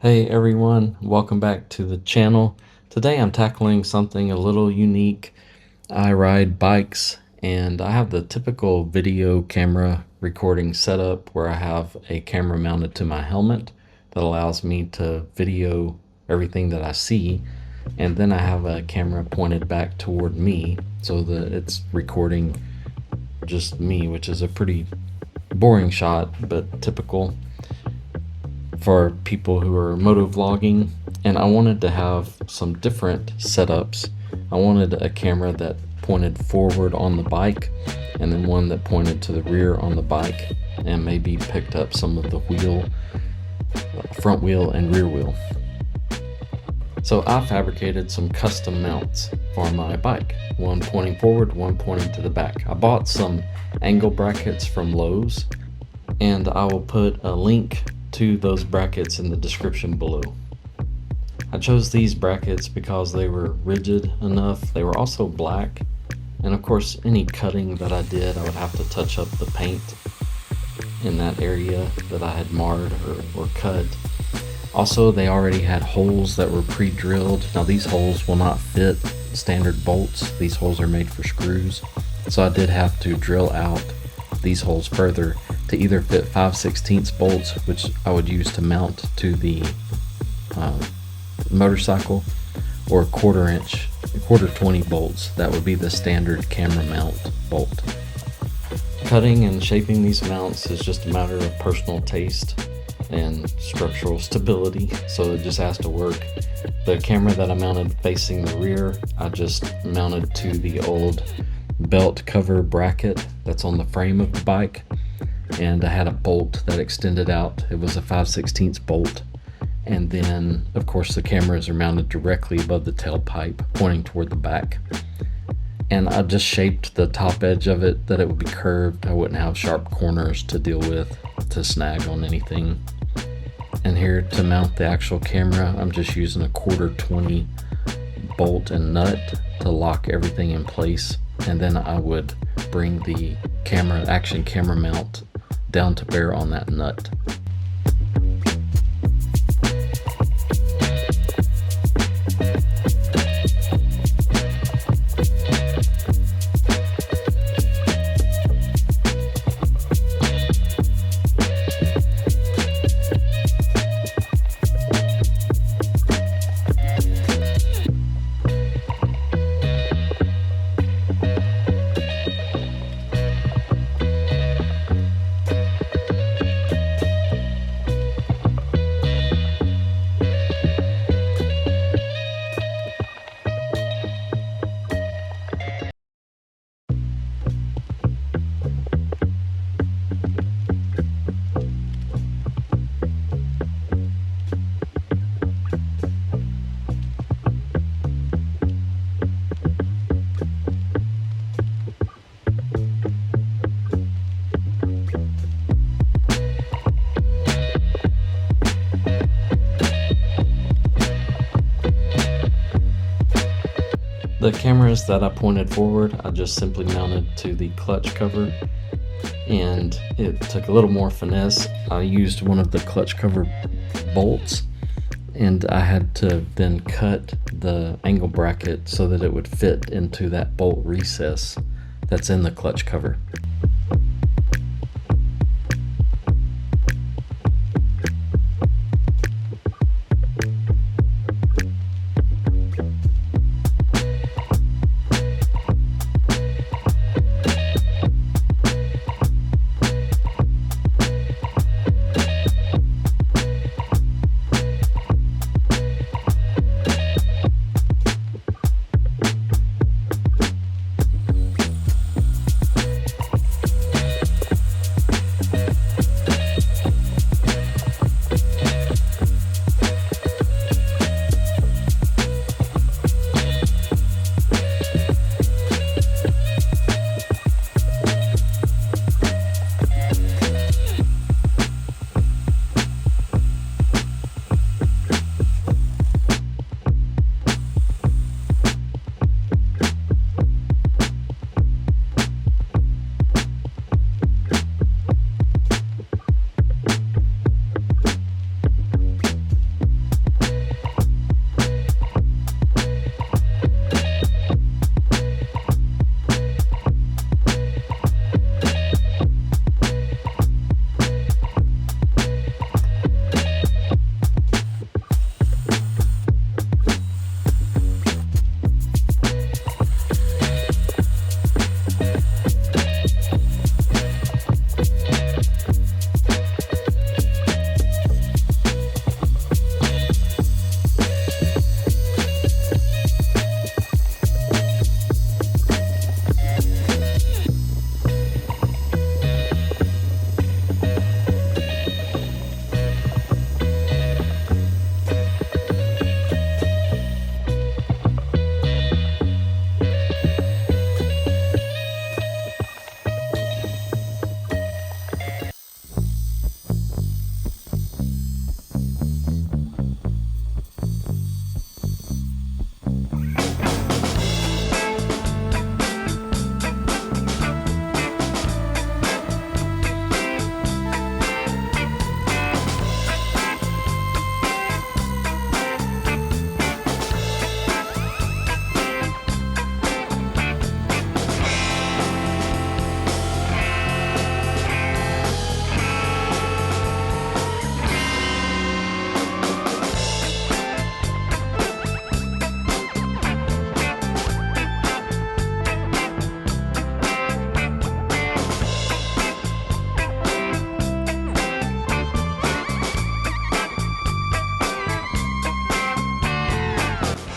Hey everyone, welcome back to the channel. Today I'm tackling something a little unique. I ride bikes and I have the typical video camera recording setup where I have a camera mounted to my helmet that allows me to video everything that I see, and then I have a camera pointed back toward me so that it's recording just me, which is a pretty boring shot but typical for people who are moto vlogging. And I wanted to have some different setups. I wanted a camera that pointed forward on the bike and then one that pointed to the rear on the bike and maybe picked up some of the wheel, front wheel and rear wheel. So I fabricated some custom mounts for my bike, one pointing forward, one pointing to the back. I bought some angle brackets from Lowe's, and I will put a link to those brackets in the description below. I chose these brackets because they were rigid enough. They were also black, and of course any cutting that I did, I would have to touch up the paint in that area that I had marred or cut. Also, they already had holes that were pre-drilled. Now these holes will not fit standard bolts. These holes are made for screws, so I did have to drill out these holes further to either fit 5/16 bolts, which I would use to mount to the motorcycle, or quarter 20 bolts. That would be the standard camera mount bolt. Cutting and shaping these mounts is just a matter of personal taste and structural stability, so it just has to work. The camera that I mounted facing the rear, I just mounted to the old belt cover bracket that's on the frame of the bike, and I had a bolt that extended out. It was a 5/16 bolt, and then of course the cameras are mounted directly above the tailpipe pointing toward the back, and I just shaped the top edge of it that it would be curved. I wouldn't have sharp corners to deal with to snag on anything. And here to mount the actual camera, I'm just using a quarter 20 bolt and nut to lock everything in place, and then I would bring the action camera mount down to bear on that nut. The cameras that I pointed forward, I just simply mounted to the clutch cover, and it took a little more finesse. I used one of the clutch cover bolts, and I had to then cut the angle bracket so that it would fit into that bolt recess that's in the clutch cover.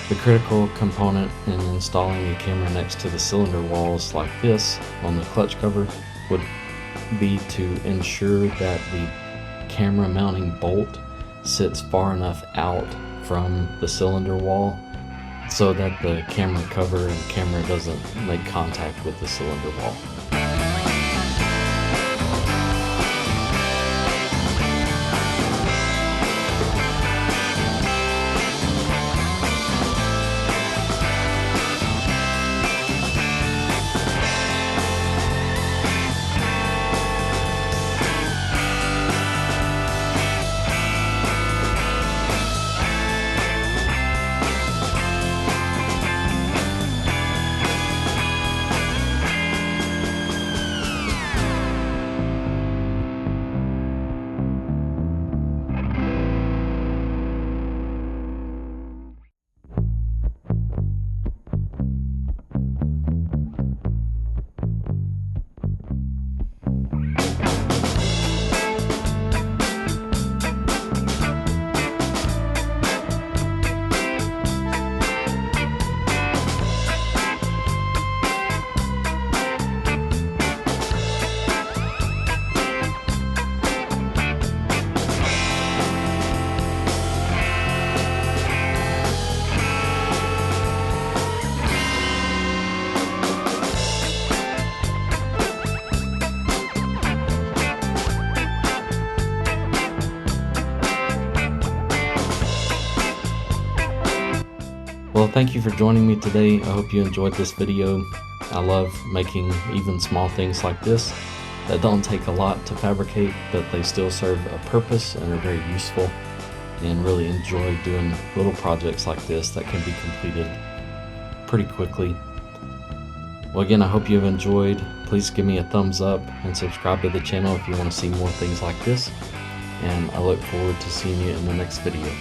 The critical component in installing a camera next to the cylinder walls like this on the clutch cover would be to ensure that the camera mounting bolt sits far enough out from the cylinder wall so that the camera cover and camera doesn't make contact with the cylinder wall. Well, thank you for joining me today. I hope you enjoyed this video. I love making even small things like this that don't take a lot to fabricate, but they still serve a purpose and are very useful, and really enjoy doing little projects like this that can be completed pretty quickly. Well, again, I hope you've enjoyed. Please give me a thumbs up and subscribe to the channel if you want to see more things like this. And I look forward to seeing you in the next video.